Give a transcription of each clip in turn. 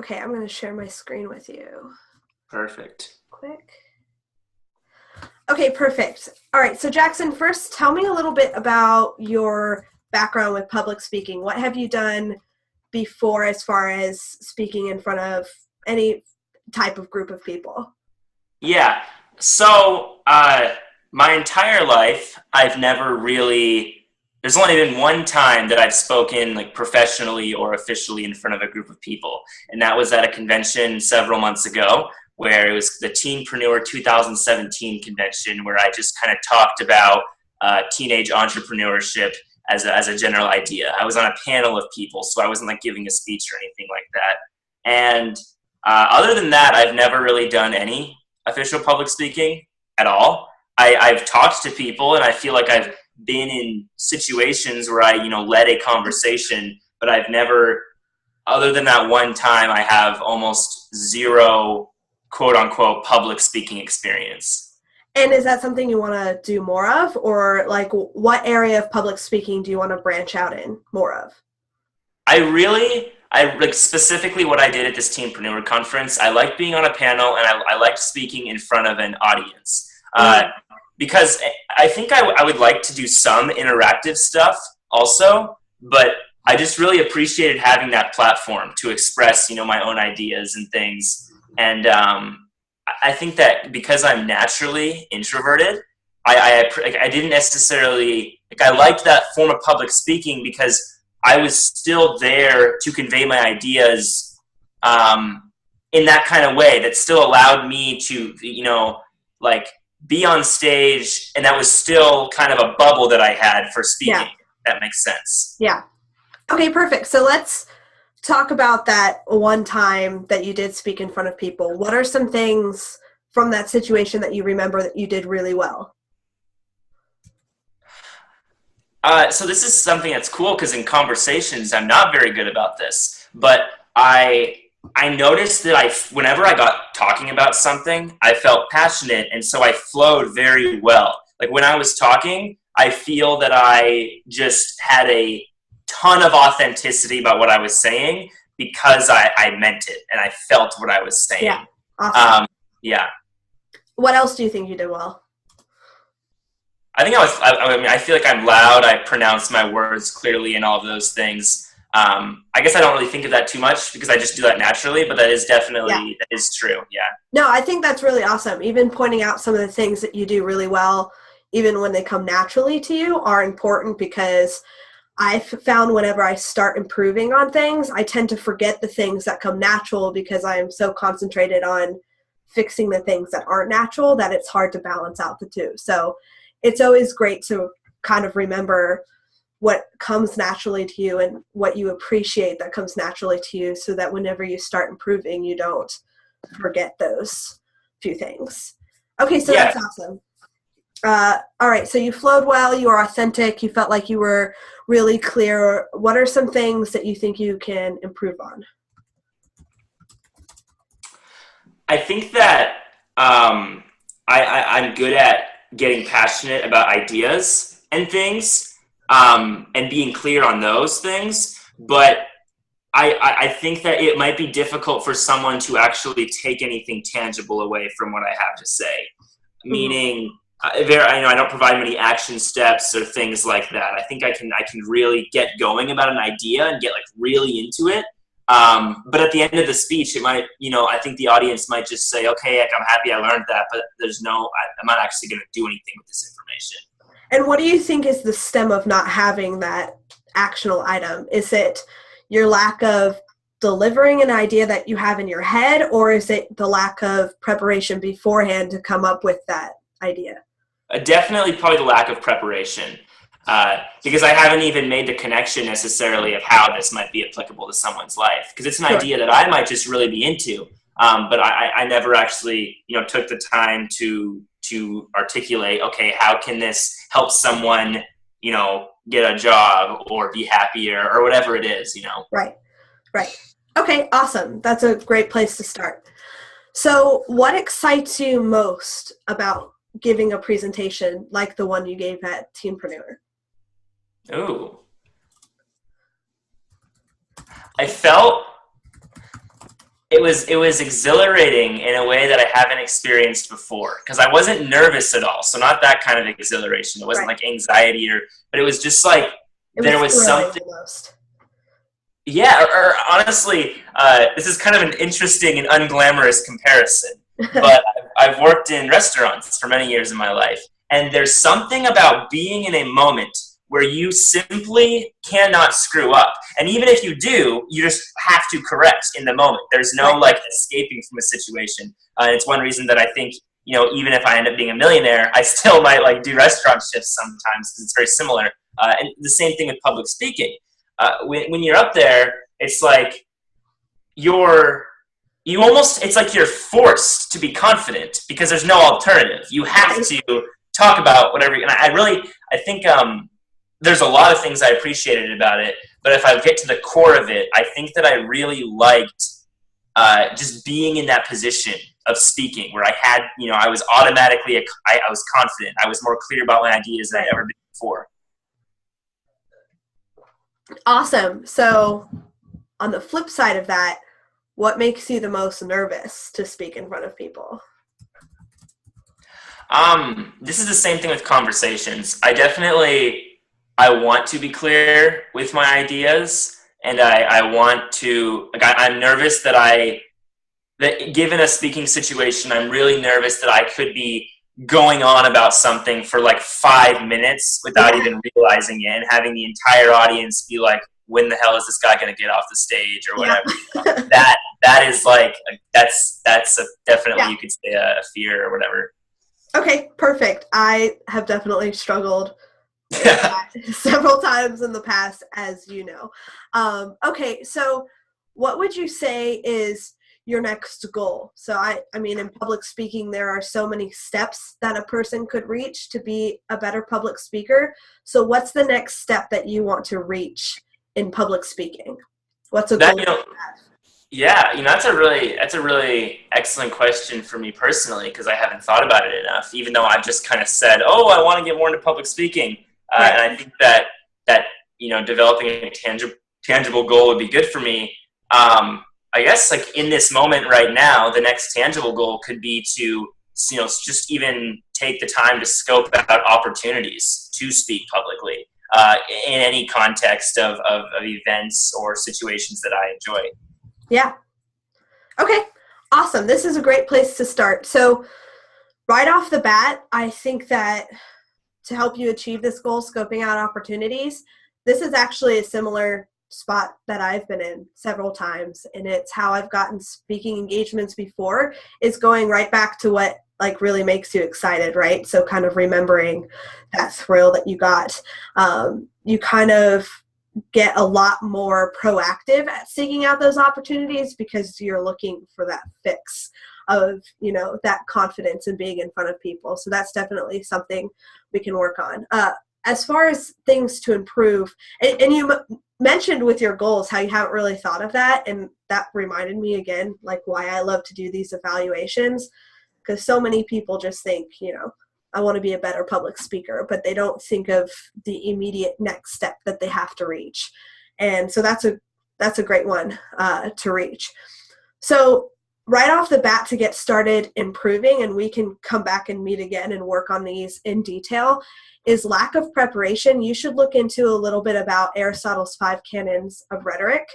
Okay, I'm going to share my screen with you. Perfect. Quick. Okay, perfect. All right, so Jackson, first tell me a little bit about your background with public speaking. What have you done before as far as speaking in front of any type of group of people? Yeah. So, my entire life, I've never really, there's only been one time that I've spoken like professionally or officially in front of a group of people. And that was at a convention several months ago where it was the Teenpreneur 2017 convention where I just kind of talked about teenage entrepreneurship as a general idea. I was on a panel of people, so I wasn't like giving a speech or anything like that. And other than that, I've never really done any official public speaking at all. I've talked to people and I feel like I've been in situations where I led a conversation, but I've never, other than that one time, I have almost zero quote unquote public speaking experience. And is that something you want to do more of, or like what area of public speaking do you want to branch out in more of? I like specifically what I did at this Teenpreneur conference. I liked being on a panel and I liked speaking in front of an audience. Mm. Because I think I would like to do some interactive stuff also, but I just really appreciated having that platform to express, my own ideas and things. And I think that because I'm naturally introverted, I didn't necessarily like. I liked that form of public speaking because I was still there to convey my ideas in that kind of way that still allowed me to, like be on stage, and that was still kind of a bubble that I had for speaking. Yeah. That makes sense. Yeah. Okay, perfect. So let's talk about that one time that you did speak in front of people. What are some things from that situation that you remember that you did really well? So this is something that's cool because in conversations, I'm not very good about this, but I noticed that whenever I got talking about something, I felt passionate, and so I flowed very well. Like when I was talking, I feel that I just had a ton of authenticity about what I was saying because I meant it and I felt what I was Yeah. saying. Awesome. Yeah. What else do you think you did well? I think I mean, I feel like I'm loud. I pronounce my words clearly and all of those things. I guess I don't really think of that too much because I just do that naturally, but that is Yeah. definitely, that is true. Yeah. No, I think that's really awesome. Even pointing out some of the things that you do really well, even when they come naturally to you, are important because I've found whenever I start improving on things, I tend to forget the things that come natural because I am so concentrated on fixing the things that aren't natural that it's hard to balance out the two. So it's always great to kind of remember what comes naturally to you and what you appreciate that comes naturally to you so that whenever you start improving, you don't forget those few things. Okay, so Yeah. that's awesome. All right, so you flowed well, you were authentic, you felt like you were really clear. What are some things that you think you can improve on? I think that I'm good at getting passionate about ideas and things, and being clear on those things. But I think that it might be difficult for someone to actually take anything tangible away from what I have to say. Mhm. Meaning, I don't provide many action steps or things like that. I think I can really get going about an idea and get like really into it. But at the end of the speech, it might, I think the audience might just say, okay, like, I'm happy I learned that, but I'm not actually going to do anything with this information. And what do you think is the stem of not having that actionable item? Is it your lack of delivering an idea that you have in your head, or is it the lack of preparation beforehand to come up with that idea? Definitely probably the lack of preparation, because I haven't even made the connection necessarily of how this might be applicable to someone's life, because it's an Sure. idea that I might just really be into, but I never actually took the time to articulate, okay, how can this help someone get a job or be happier or whatever it is. Right. Right. Okay, awesome. That's a great place to start. So, what excites you most about giving a presentation like the one you gave at Teenpreneur? Ooh, I felt it was exhilarating in a way that I haven't experienced before, because I wasn't nervous at all. So not that kind of exhilaration. It wasn't Right. like anxiety, but it was just like It there was was thrilling something. almost. Yeah, or honestly, this is kind of an interesting and unglamorous comparison, but I've worked in restaurants for many years in my life, and there's something about being in a moment where you simply cannot screw up. And even if you do, you just have to correct in the moment. There's no Right. like escaping from a situation. And it's one reason that I think, even if I end up being a millionaire, I still might like do restaurant shifts sometimes because it's very similar. And the same thing with public speaking. When you're up there, it's like it's like you're forced to be confident because there's no alternative. You have to talk about whatever. And I think there's a lot of things I appreciated about it. But if I get to the core of it, I think that I really liked just being in that position of speaking where I had, I was automatically, I was confident. I was more clear about my ideas than I'd ever been before. Awesome. So on the flip side of that, what makes you the most nervous to speak in front of people? This is the same thing with conversations. I want to be clear with my ideas, and I want to, like, I'm nervous that given a speaking situation, I'm really nervous that I could be going on about something for like 5 minutes without even realizing it, and having the entire audience be like, when the hell is this guy going to get off the stage or whatever. That is like, that's definitely, you could say a fear or whatever. Okay, perfect. I have definitely struggled several times in the past, as you know. Okay, so what would you say is your next goal? So I mean, in public speaking, there are so many steps that a person could reach to be a better public speaker. So what's the next step that you want to reach in public speaking? What's a goal? Yeah, that's a really excellent question for me personally, because I haven't thought about it enough, even though I've just kind of said, I want to get more into public speaking. And I think that developing a tangible goal would be good for me. I guess like in this moment right now, the next tangible goal could be to, just even take the time to scope out opportunities to speak publicly in any context of events or situations that I enjoy. Yeah. Okay. Awesome. This is a great place to start. So right off the bat, I think that to help you achieve this goal, scoping out opportunities, this is actually a similar spot that I've been in several times. And it's how I've gotten speaking engagements before, is going right back to what like really makes you excited, right? So kind of remembering that thrill that you got. You kind of get a lot more proactive at seeking out those opportunities because you're looking for that fix of, that confidence in being in front of people. So that's definitely something we can work on. As far as things to improve, and you mentioned with your goals how you haven't really thought of that, and that reminded me again, like why I love to do these evaluations, because so many people just think, I want to be a better public speaker, but they don't think of the immediate next step that they have to reach. And so that's a great one to reach. So right off the bat, to get started improving, and we can come back and meet again and work on these in detail, is lack of preparation. You should look into a little bit about Aristotle's 5 canons of rhetoric.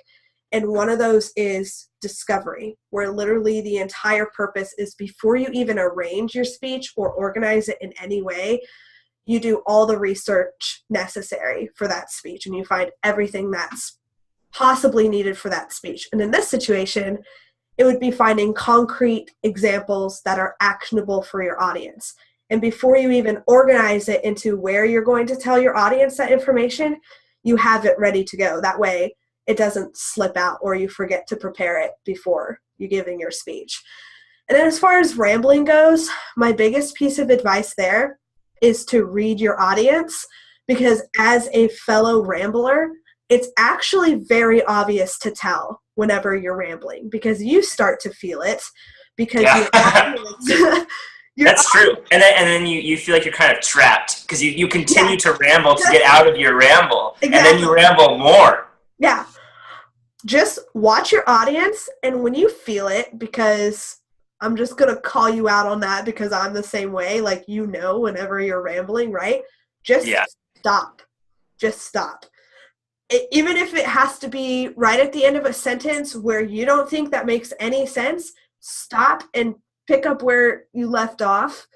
And one of those is discovery, where literally the entire purpose is before you even arrange your speech or organize it in any way, you do all the research necessary for that speech and you find everything that's possibly needed for that speech. And in this situation, it would be finding concrete examples that are actionable for your audience. And before you even organize it into where you're going to tell your audience that information, you have it ready to go. That way, it doesn't slip out or you forget to prepare it before you're giving your speech. And then as far as rambling goes, my biggest piece of advice there is to read your audience, because as a fellow rambler, it's actually very obvious to tell whenever you're rambling, because you start to feel it, because your audience, that's true. And then you feel like you're kind of trapped because you continue to ramble to get out of your ramble. Exactly. And then you ramble more. Yeah. just watch your audience, and when you feel it, because I'm just going to call you out on that because I'm the same way, like, whenever you're rambling, right? Just stop. Just stop. Even if it has to be right at the end of a sentence where you don't think that makes any sense, stop and pick up where you left off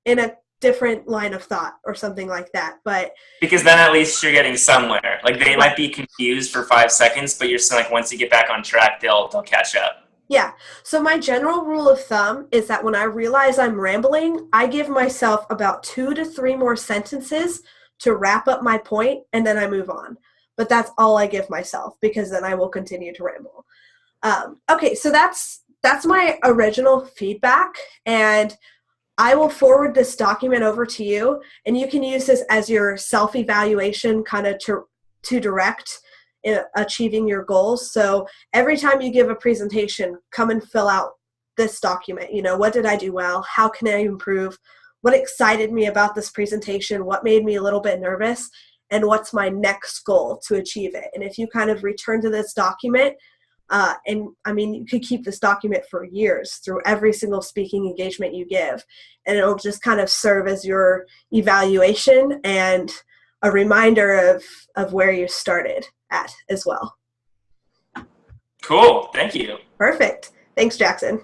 in a different line of thought or something like that. But because then at least you're getting somewhere. Like, they might be confused for 5 seconds, but you're still like, once you get back on track, they'll catch up. Yeah. So my general rule of thumb is that when I realize I'm rambling, I give myself about 2 to 3 more sentences to wrap up my point, and then I move on. But that's all I give myself, because then I will continue to ramble. Okay, so that's my original feedback, and I will forward this document over to you, and you can use this as your self-evaluation kind of to direct achieving your goals. So every time you give a presentation, come and fill out this document. What did I do well? How can I improve? What excited me about this presentation? What made me a little bit nervous? And what's my next goal to achieve it? And if you kind of return to this document, and I mean, you could keep this document for years through every single speaking engagement you give, and it'll just kind of serve as your evaluation and a reminder of where you started at as well. Cool. Thank you. Perfect. Thanks, Jackson.